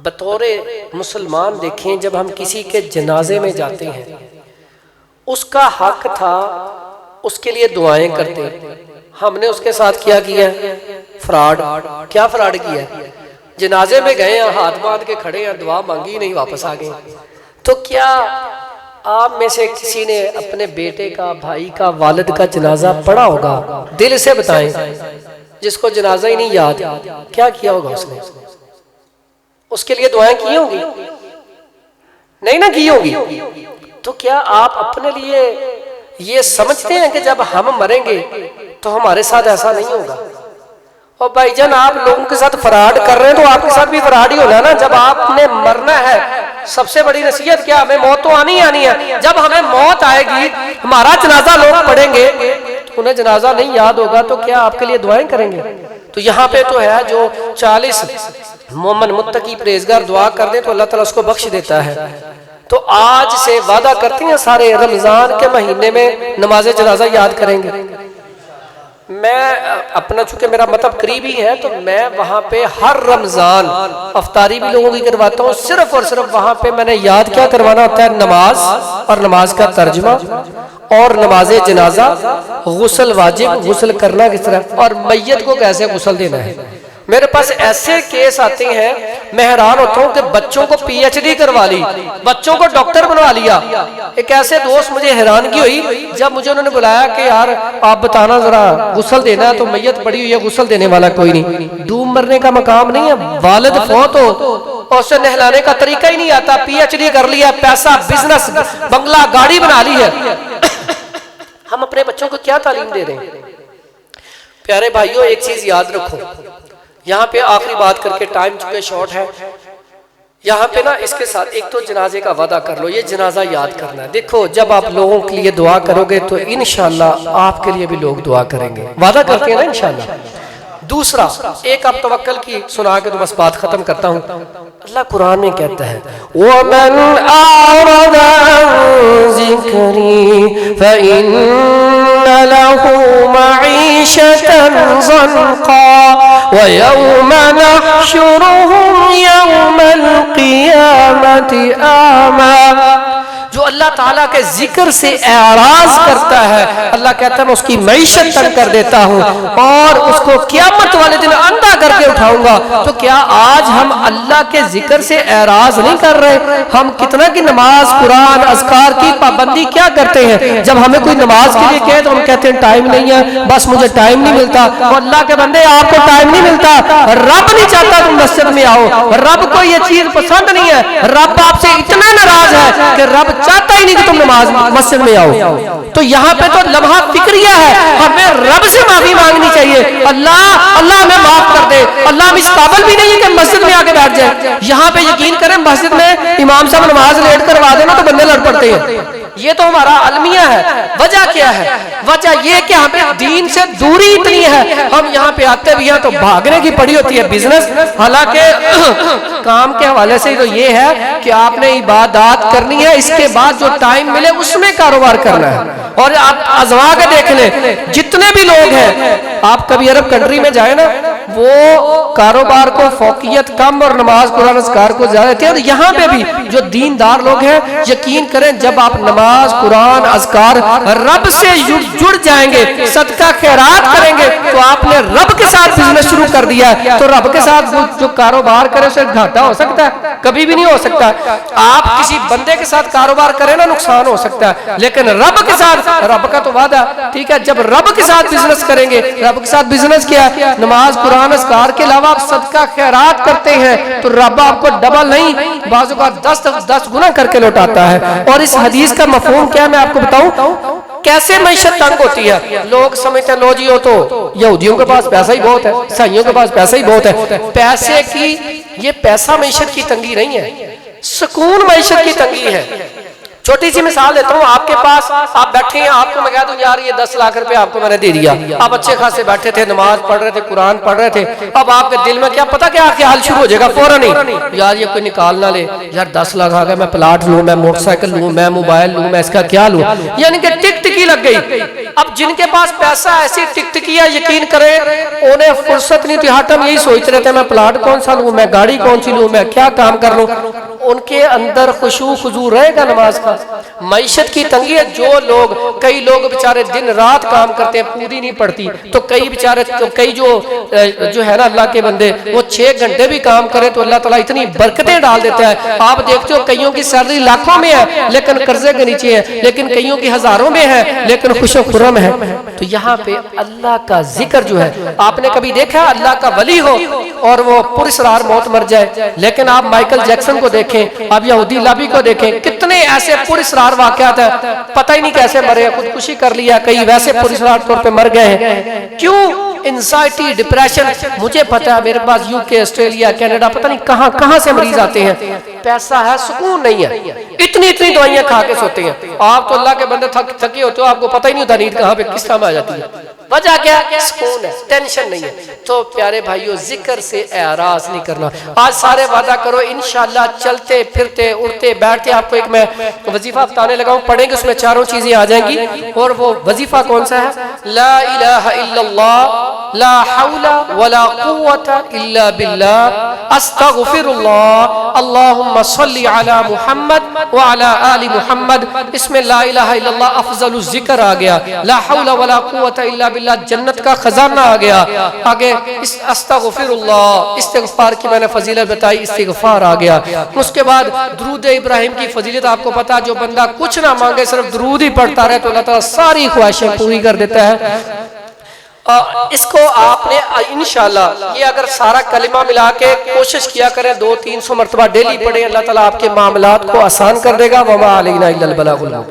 बतौरे मुसलमान देखें, जब हम किसी के जनाजे में जाते हैं, उसका हक था उसके लिए दुआएं करते। हमने उसके साथ क्या किया? फ्रॉड। क्या फ्रॉड किया? जनाजे में गए हैं, हाथ बांध के खड़े हैं, दुआ मांगी नहीं, वापस आ गए। तो क्या आप में से किसी ने अपने बेटे का, भाई का, वालिद का जनाजा पढ़ा होगा? दिल से बताएं, जिसको जनाजा ही नहीं याद, क्या किया होगा उसने? उसके लिए दुआएं की होगी? नहीं ना की होगी। तो क्या आप अपने लिए ये समझते हैं कि जब हम मरेंगे तो हमारे साथ ऐसा नहीं होगा? और भाईजान आप लोगों के साथ फ्रॉड कर रहे हैं तो आपके साथ भी फ्रॉड ही होना ना। जब आपने मरना है, सबसे बड़ी नसीहत क्या? हमें मौत तो आनी है। जब हमें मौत आएगी, हमारा जनाजा लोग पढ़ेंगे, तो उन्हें जनाजा नहीं याद होगा, तो क्या आपके लिए दुआएं करेंगे? तो यहाँ पे तो है जो 40 मोमिन मुत्तकी परहेजगार दुआ कर दे तो अल्लाह ताला उसको बख्श देता है। तो आज से वादा करते हैं सारे रमजान के महीने में नमाज जनाजा याद करेंगे। मैं अपना चूंकि मेरा मतलब करीबी है, तो मैं वहां पे हर रमजान अफ्तारी भी लोगों की करवाता हूँ। सिर्फ और सिर्फ वहां पे मैंने याद क्या करवाना होता है? नमाज और नमाज का तर्जुमा और नमाज जनाजा, गुस्ल वाजिब, गुस्ल करना किस तरह, और मैयत को कैसे गुस्ल देना है। मेरे पास ऐसे केस आते हैं, मैं हैरान होता हूँ कि बच्चों को PhD करवा ली, बच्चों को डॉक्टर बनवा लिया। एक ऐसे दोस्त मुझे हैरानगी हुई जब मुझे उन्होंने बुलाया कि यार आप बताना जरा, गुस्ल देना है, तो मैयत पड़ी हुई है, गुस्ल देने वाला कोई नहीं। डूब मरने का मकाम नहीं है, वालिद फौत हो और उसे नहलाने का तरीका ही नहीं आता, PhD कर लिया, पैसा, बिजनेस, बंगला, गाड़ी बना ली है। हम अपने बच्चों को क्या तालीम दे रहे हैं? प्यारे भाइयों, एक चीज याद रखो, यहाँ पे आखिरी बात करके, टाइम चुके शॉर्ट है, यहाँ पे ना इसके साथ एक तो जनाजे का वादा कर लो, ये जनाजा याद करना है। देखो जब आप लोगों के लिए दुआ करोगे तो इंशाल्लाह आपके लिए भी लोग दुआ करेंगे, वादा करते हैं ना इंशाल्लाह। दूसरा, एक आप तवक्कल की सुना के तो बस बात खत्म करता हूँ। अल्लाह कुरान में कहता है, वमन आरदा अन ज़िक्री फ़इन्न लहू मईशतन ज़न्क़ा व यौम नहशुरुहुम यौमल क़ियामति आमा। जो अल्लाह ताला के जिक्र से एराज करता है, अल्लाह कहता है मैं उसकी मईशत तंग कर देता हूँ और उसको क़यामत वाले दिन अंधा करके उठाऊंगा। तो क्या आज हम अल्लाह के जिक्र से एराज नहीं कर रहे? हम कितना की नमाज, कुरान, अज़कार की पाबंदी क्या करते हैं? जब हमें कोई नमाज के लिए कहे तो हम कहते हैं टाइम नहीं है, बस मुझे टाइम नहीं मिलता। तो अल्लाह के बंदे आपको टाइम नहीं मिलता, रब नहीं चाहता तुम मस्जिद में आओ, रब को ये चीज पसंद नहीं है, रब आपसे इतना नाराज है कि रब चाहता ही नहीं कि तुम नमाज मस्जिद में आओ। तो यहाँ पे तो लम्हा फिक्रिया है, हमें रब से माफी मांगनी चाहिए, अल्लाह अल्लाह हमें माफ कर दे, अल्लाह हम इस काबिल भी नहीं है कि मस्जिद में आके बैठ जाए। यहाँ पे यकीन करें मस्जिद में इमाम साहब नमाज लेट करवा देना तो बंदे लड़ पड़ते हैं। ये तो हमारा अलमिया है। वजह क्या है? वजह ये कि हमें दीन से दूरी इतनी है, हम यहाँ पे आते भी हैं तो भागने की पड़ी होती है बिजनेस। हालांकि काम के हवाले से तो ये है कि आपने इबादत करनी है, इसके बाद जो टाइम मिले उसमें कारोबार करना है। और आप आजमा के देख लें, जितने भी लोग हैं, आप कभी अरब कंट्री में जाए ना, वो कारोबार को फोकियत कम और नमाज कुरान अज़कार को ज्यादा देते हैं। और यहाँ पे भी जो दीनदार लोग हैं, यकीन करें जब आप नमाज कुरान अज़कार रब से जुड़ जाएंगे, सदका खैरात करेंगे, तो आपने रब के साथ बिजनेस शुरू कर दिया है। तो रब के साथ जो कारोबार करे उसे घाटा हो सकता है? कभी भी नहीं हो सकता। आप किसी बंदे के साथ कारोबार करें ना, नुकसान हो सकता है, लेकिन रब के साथ, रब का तो वादा, ठीक है, जब रब के साथ बिजनेस करेंगे, रब के साथ बिजनेस किया, नमाज कुरान अज़कार के अलावा आप सदका खैरात करते हैं, तो रब आपको डबल नहीं, बाजू का 10 गुना करके लौटाता है। और इस हदीस का मफहूम क्या है मैं आपको बताऊं, कैसे मैशत तंग होती है। लोग समझते हैं लो जी हो तो यहूदियों के पास पैसा ही बहुत है, ईसाइयों के पास पैसा ही बहुत है। पैसे की, ये पैसा मैशत की तंगी नहीं है, सुकून मैशत की तंगी है। छोटी सी मिसाल देता हूँ, आपके पास आप बैठे हैं, आपको मैं कह दूं यार ये 10 लाख रुपए आपको मैंने दे दिया, आप अच्छे खासे बैठे थे, नमाज पढ़ रहे थे, कुरान पढ़ रहे थे, अब आपके दिल में क्या पता क्या ख्याल शुरू हो जाएगा फौरन ही, यार ये कोई निकाल ना ले, यार 10 लाख आ गया, मैं प्लाट लूं, मैं मोटरसाइकिल लूं, मैं मोबाइल लूं, मैं इसका क्या लूं, यानी कि टिकटिकी लग गई। अब जिनके पास पैसा ऐसी टिकटिकी है, यकीन करें उन्हें फुर्सत नहीं थी, हर हम यही सोचते रहते हैं मैं प्लाट कौन सा लूं, मैं गाड़ी कौन सी लूं, मैं क्या काम कर लूं। उनके अंदर खुशू खुजू रहेगा नमाज का। मईशत की तंगी है, जो लोग, कई लोग बेचारे दिन रात काम करते हैं, पूरी नहीं पड़ती, तो कई बेचारे, तो कई जो है ना अल्लाह के बंदे, वो 6 घंटे भी काम करे तो अल्लाह ताला इतनी बरकतें डाल देता है। आप देखते हो कईयों की सैलरी लाखों में है लेकिन कर्जे के नीचे है, लेकिन कईयों की हजारों में है लेकिन खुशो खुर्रम है। तो यहाँ पे अल्लाह का जिक्र जो है, आपने कभी देखा अल्लाह का वली हो और वो पुरस्कार मौत मर जाए, लेकिन आप माइकल जैक्सन को देखें, आप यहूदी लाबी को देखें, कितने ऐसे पुरस्कार वाकयात है, पता ही नहीं कैसे मरे, खुदकुशी कर लिया, कई वैसे पुरस्कार तौर पे मर गए हैं। क्यों? Anxiety, depression. मुझे पता है मेरे पास यूके, ऑस्ट्रेलिया, कनाडा, पता नहीं कहां कहां से मरीज आते हैं, पैसा है, सुकून नहीं है, इतनी इतनी दवाइयां खा के सोते हैं। आप तो अल्लाह के बंदे थके होते हो, आपको पता ही नहीं होता नींद कहां पे किस टाइम आ जाती है। वजह क्या? सुकून है, टेंशन नहीं है। तो प्यारे भाइयों, जिक्र से एराज नहीं करना। आज सारे वादा करो इंशाअल्लाह, चलते फिरते उठते बैठते, आपको एक मैं वजीफा बताने लगा हूं, पढ़ेंगे उसमें चारों चीजें आ जाएंगी। और वो वजीफा कौन सा है? ला इलाहा इल्लल्लाह, ला हौला वला कुव्वता इल्ला बिल्लाह, अस्तगफिरुल्लाह, अल्लाहुम्मा सल्ली अला मुहम्मद व अला आलि मुहम्मद। इसमें ला इलाहा इल्लल्लाह अफजलुज जिक्र आ गया, ला हौला वला कुव्वता इल्ला बिल्लाह जन्नत का खजाना आ गया। आगे इस अस्तगफिरुल्लाह, इस्तिगफार की मैंने फजीलत बताई, इस्तिगफार आ गया। उसके बाद दुरूद इब्राहिम की फजीलत आपको पता, जो बंदा कुछ ना मांगे सिर्फ दुरूद ही पढ़ता रहे तो अल्लाह ताला सारी ख्वाहिशें पूरी कर देता है। इसको आपने इंशाअल्लाह, ये अगर सारा कलिमा मिला के कोशिश किया करें, 200-300 मरतबा डेली पढ़े, अल्लाह ताला आपके मामलात को आसान कर देगा। वमा अलैना इल्लल बलागुल मुबीन।